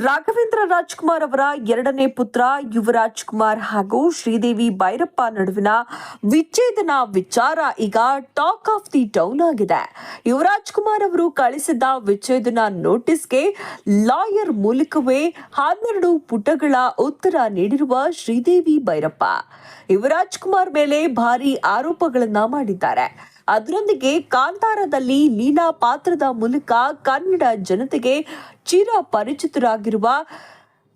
ರಾಘವೇಂದ್ರ ರಾಜ್ಕುಮಾರ್ ಅವರ ಎರಡನೇ ಪುತ್ರ ಯುವರಾಜ್ ಕುಮಾರ್ ಹಾಗೂ ಶ್ರೀದೇವಿ ಭೈರಪ್ಪ ನಡುವಿನ ವಿಚ್ಛೇದನ ವಿಚಾರ ಈಗ ಟಾಕ್ ಆಫ್ ದಿ ಟೌನ್ ಆಗಿದೆ. ಯುವರಾಜ್ ಕುಮಾರ್ ಅವರು ಕಳಿಸಿದ್ದ ವಿಚ್ಛೇದನ ನೋಟಿಸ್ಗೆ ಲಾಯರ್ ಮೂಲಕವೇ 12 ಪುಟಗಳ ಉತ್ತರ ನೀಡಿರುವ ಶ್ರೀದೇವಿ ಭೈರಪ್ಪ ಯುವರಾಜ್ ಕುಮಾರ್ ಮೇಲೆ ಭಾರೀ ಆರೋಪಗಳನ್ನ ಮಾಡಿದ್ದಾರೆ. ಅದರೊಂದಿಗೆ ಕಾಂತಾರದಲ್ಲಿ ಲೀಲಾ ಪಾತ್ರದ ಮೂಲಕ ಕನ್ನಡ ಜನತೆಗೆ ಚಿರ ಪರಿಚಿತರಾಗಿರುವ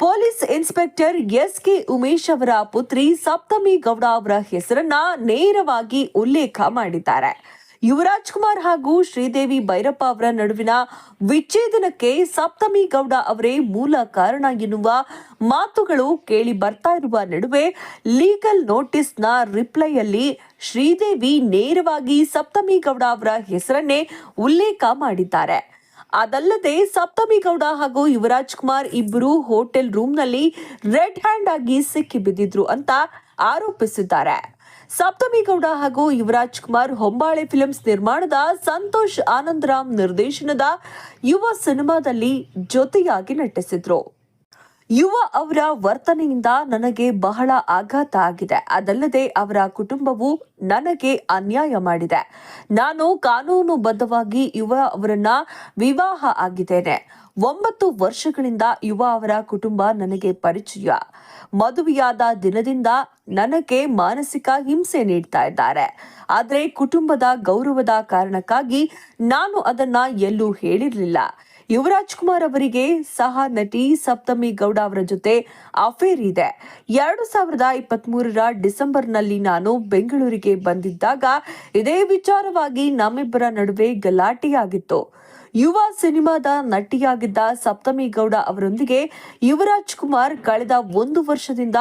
ಪೊಲೀಸ್ ಇನ್ಸ್ಪೆಕ್ಟರ್ ಎಸ್.ಕೆ. ಉಮೇಶ್ ಅವರ ಪುತ್ರಿ ಸಪ್ತಮಿ ಗೌಡ ಅವರ ಹೆಸರನ್ನ ನೇರವಾಗಿ ಉಲ್ಲೇಖ ಮಾಡಿದ್ದಾರೆ. ಯುವರಾಜ್ ಕುಮಾರ್ ಹಾಗೂ ಶ್ರೀದೇವಿ ಭೈರಪ್ಪ ಅವರ ನಡುವಿನ ವಿಚ್ಛೇದನಕ್ಕೆ ಸಪ್ತಮಿ ಗೌಡ ಅವರೇ ಮೂಲ ಕಾರಣ ಎನ್ನುವ ಮಾತುಗಳು ಕೇಳಿ ಬರ್ತಾ ಇರುವ ನಡುವೆ ಲೀಗಲ್ ನೋಟಿಸ್ನ ರಿಪ್ಲೈಯಲ್ಲಿ ಶ್ರೀದೇವಿ ನೇರವಾಗಿ ಸಪ್ತಮಿ ಗೌಡ ಅವರ ಹೆಸರನ್ನೇ ಉಲ್ಲೇಖ ಮಾಡಿದ್ದಾರೆ. ಅದಲ್ಲದೆ ಸಪ್ತಮಿ ಗೌಡ ಹಾಗೂ ಯುವರಾಜ್ ಕುಮಾರ್ ಇಬ್ಬರು ಹೋಟೆಲ್ ರೂಮ್ನಲ್ಲಿ ರೆಡ್ ಹ್ಯಾಂಡ್ ಆಗಿ ಸಿಕ್ಕಿ ಬಿದ್ದಿದ್ರು ಅಂತ ಆರೋಪಿಸಿದ್ದಾರೆ. ಸಪ್ತಮಿ ಗೌಡ ಹಾಗೂ ಯುವರಾಜ್ ಕುಮಾರ್ ಹೊಂಬಾಳೆ ಫಿಲ್ಮ್ಸ್ ನಿರ್ಮಾಣದ ಸಂತೋಷ್ ಆನಂದರಾಮ್ ನಿರ್ದೇಶನದ ಯುವ ಸಿನಿಮಾದಲ್ಲಿ ಜೊತೆಯಾಗಿ ನಟಿಸಿದ್ರು. ಯುವ ಅವರ ವರ್ತನೆಯಿಂದ ನನಗೆ ಬಹಳ ಆಘಾತ ಆಗಿದೆ. ಅದಲ್ಲದೆ ಅವರ ಕುಟುಂಬವು ನನಗೆ ಅನ್ಯಾಯ ಮಾಡಿದೆ. ನಾನು ಕಾನೂನುಬದ್ಧವಾಗಿ ಯುವ ಅವರನ್ನ ವಿವಾಹ ಆಗಿದ್ದೇನೆ. 9 ವರ್ಷಗಳಿಂದ ಯುವ ಅವರ ಕುಟುಂಬ ನನಗೆ ಪರಿಚಯ. ಮದುವೆಯಾದ ದಿನದಿಂದ ನನಗೆ ಮಾನಸಿಕ ಹಿಂಸೆ ನೀಡ್ತಾ ಇದ್ದಾರೆ. ಆದರೆ ಕುಟುಂಬದ ಗೌರವದ ಕಾರಣಕ್ಕಾಗಿ ನಾನು ಅದನ್ನ ಎಲ್ಲೂ ಹೇಳಿರಲಿಲ್ಲ. ಯುವರಾಜ್ ಕುಮಾರ್ ಅವರಿಗೆ ಸಹ ನಟಿ ಸಪ್ತಮಿ ಗೌಡ ಅವರ ಜೊತೆ ಅಫೇರ್ ಇದೆ. 2023ರ ಡಿಸೆಂಬರ್ನಲ್ಲಿ ನಾನು ಬೆಂಗಳೂರಿಗೆ ಬಂದಿದ್ದಾಗ ಇದೇ ವಿಚಾರವಾಗಿ ನಮ್ಮಿಬ್ಬರ ನಡುವೆ ಗಲಾಟೆಯಾಗಿತ್ತು. ಯುವ ಸಿನಿಮಾದ ನಟಿಯಾಗಿದ್ದ ಸಪ್ತಮಿ ಗೌಡ ಅವರೊಂದಿಗೆ ಯುವರಾಜ್ ಕುಮಾರ್ ಕಳೆದ 1 ವರ್ಷದಿಂದ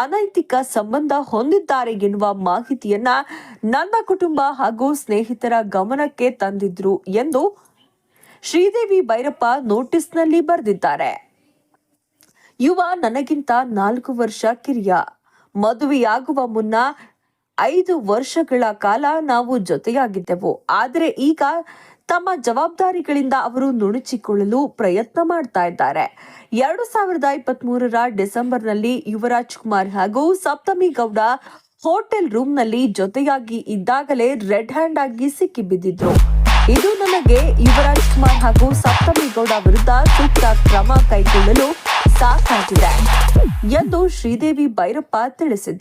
ಅನೈತಿಕ ಸಂಬಂಧ ಹೊಂದಿದ್ದಾರೆ ಎನ್ನುವ ಮಾಹಿತಿಯನ್ನ ನನ್ನ ಕುಟುಂಬ ಹಾಗೂ ಸ್ನೇಹಿತರ ಗಮನಕ್ಕೆ ತಂದಿದ್ರು ಎಂದು ಶ್ರೀದೇವಿ ಭೈರಪ್ಪ ನೋಟಿಸ್ನಲ್ಲಿ ಬರೆದಿದ್ದಾರೆ. ಯುವ ನನಗಿಂತ 4 ವರ್ಷ ಕಿರಿಯ. ಮದುವೆಯಾಗುವ ಮುನ್ನ 5 ವರ್ಷಗಳ ಕಾಲ ನಾವು ಜೊತೆಯಾಗಿದ್ದೆವು. ಆದರೆ ಈಗ ತಮ್ಮ ಜವಾಬ್ದಾರಿಗಳಿಂದ ಅವರು ನುಣುಚಿಕೊಳ್ಳಲು ಪ್ರಯತ್ನ ಮಾಡ್ತಾ ಇದ್ದಾರೆ. 2023ರ ಡಿಸೆಂಬರ್ನಲ್ಲಿ ಯುವರಾಜ್ ಕುಮಾರ್ ಹಾಗೂ ಸಪ್ತಮಿ ಗೌಡ ಹೋಟೆಲ್ ರೂಮ್ನಲ್ಲಿ ಜೊತೆಯಾಗಿ ಇದ್ದಾಗಲೇ ರೆಡ್ ಹ್ಯಾಂಡ್ ಆಗಿ ಸಿಕ್ಕಿ ಬಿದ್ದಿದ್ರು. ಇದು ನನಗೆ ಯುವರಾಜ್ ಕುಮಾರ್ ಹಾಗೂ ಸಪ್ತಮಿ ಗೌಡ ವಿರುದ್ಧ ಸೂಕ್ತ ಕ್ರಮ ಕೈಗೊಳ್ಳಲು ಸಾಕಾಗಿದೆ ಎಂದು ಶ್ರೀದೇವಿ ಭೈರಪ್ಪ ತಿಳಿಸಿದ್ದಾರೆ.